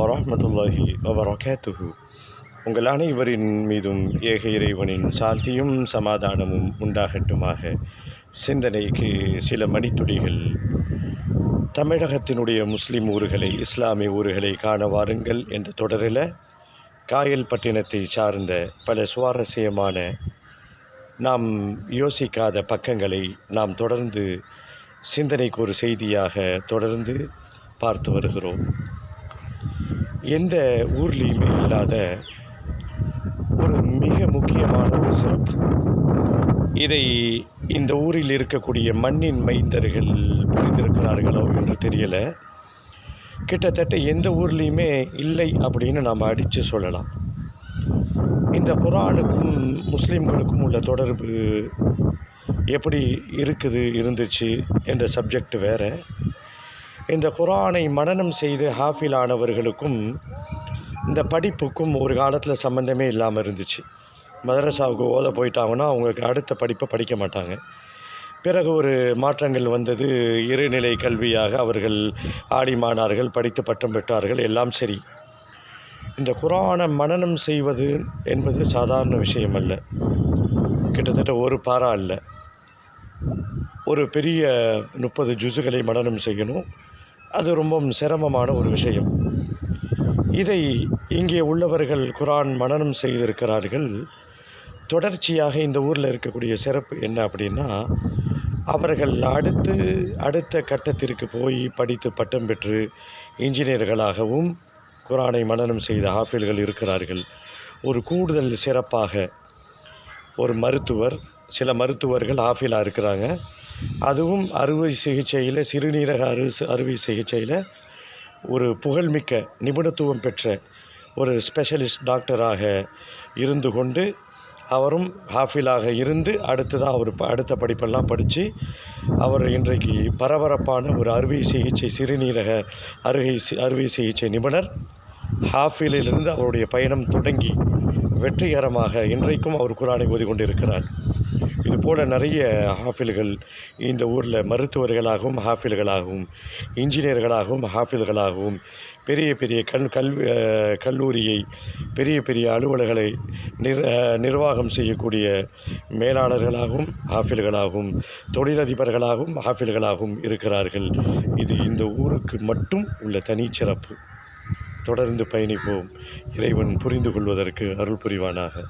வரஹ்மத்துல்லாஹி வபரகாத்துஹு. உங்கள் அனைவரின் மீதும் ஏக இறைவனின் சாந்தியும் சமாதானமும் உண்டாகட்டுமாக. சிந்தனைக்கு சில மணித்துளிகள். தமிழகத்தினுடைய முஸ்லிம் ஊர்களை, இஸ்லாமிய ஊர்களை காண வாருங்கள் என்ற தொடரில் காயல்பட்டினத்தை சார்ந்த பல சுவாரஸ்யமான, நாம் யோசிக்காத பக்கங்களை நாம் தொடர்ந்து சிந்தனைக்கு ஒரு செய்தியாக தொடர்ந்து பார்த்து வருகிறோம். எந்த ஊர்லேயுமே இல்லாத ஒரு மிக முக்கியமான ஒரு சிறப்பு. இதை இந்த ஊரில் இருக்கக்கூடிய மண்ணின் மைந்தர்கள் புரிந்திருக்கிறார்களோ என்று தெரியலை. கிட்டத்தட்ட எந்த ஊர்லேயுமே இல்லை அப்படின்னு நாம் அடித்து சொல்லலாம். இந்த குர்ஆனுக்கும் முஸ்லீம்களுக்கும் உள்ள தொடர்பு எப்படி இருந்துச்சு என்ற சப்ஜெக்ட் வேறு. இந்த குர்ஆனை மனனம் செய்து ஹாஃபில் ஆனவர்களுக்கும் இந்த படிப்புக்கும் ஒரு காலத்தில் சம்மந்தமே இல்லாமல் இருந்துச்சு. மதரசாவுக்கு ஓத போயிட்டாங்கன்னா அவங்களுக்கு அடுத்த படிப்பை படிக்க மாட்டாங்க. பிறகு ஒரு மாற்றங்கள் வந்தது. இறைநிலை கல்வியாக அவர்கள் ஆடிமானார்கள், படித்து பட்டம் பெற்றார்கள், எல்லாம் சரி. இந்த குர்ஆனை மனனம் செய்வது என்பது சாதாரண விஷயம் அல்ல. கிட்டத்தட்ட ஒரு பாரா அல்ல, ஒரு பெரிய 30 ஜுஸுகளை மனனம் செய்யணும். அது ரொம்பவும் சிரமமான ஒரு விஷயம். இதை இங்கே உள்ளவர்கள் குர்ஆன் மனனம் செய்திருக்கிறார்கள். தொடர்ச்சியாக இந்த ஊரில் இருக்கக்கூடிய சிறப்பு என்ன அப்படின்னா, அவர்கள் அடுத்த கட்டத்திற்கு போய் படித்து பட்டம் பெற்று இன்ஜினியர்களாகவும் குர்ஆனை மனனம் செய்த ஹாஃபில்கள் இருக்கிறார்கள். ஒரு கூடுதல் சிறப்பாக ஒரு மருத்துவர், சில மருத்துவர்கள் ஹாஃபிலாக இருக்கிறாங்க. அதுவும் அறுவை சிகிச்சையில், சிறுநீரக அறுவை சிகிச்சையில் ஒரு புகழ்மிக்க நிபுணத்துவம் பெற்ற ஒரு ஸ்பெஷலிஸ்ட் டாக்டராக இருந்து கொண்டு அவரும் ஹாஃபிலாக இருந்து அவர் அடுத்த படிப்பெல்லாம் படித்து அவர் இன்றைக்கு பரபரப்பான ஒரு அறுவை சிகிச்சை, சிறுநீரக அறுவை சிகிச்சை நிபுணர். ஹாஃபிலிருந்து அவருடைய பயணம் தொடங்கி வெற்றிகரமாக இன்றைக்கும் அவர் குர்ஆனை ஓதி கொண்டிருக்கிறார். இதுபோல் நிறைய ஹாஃபில்கள் இந்த ஊரில் மருத்துவர்களாகவும் ஹாஃபில்களாகவும் இன்ஜினியர்களாகவும் ஹாஃபில்களாகவும் பெரிய பெரிய கல்லூரியை, பெரிய பெரிய அலுவலர்களை நிர்வாகம் செய்யக்கூடிய மேலாளர்களாகவும் ஹாஃபில்களாகவும் தொழிலதிபர்களாகவும் ஹாஃபில்களாகவும் இருக்கிறார்கள். இது இந்த ஊருக்கு மட்டும் உள்ள தனிச்சிறப்பு. தொடர்ந்து பயணிப்போம். இறைவன் புரிந்து கொள்வதற்கு அருள் புரிவானாக.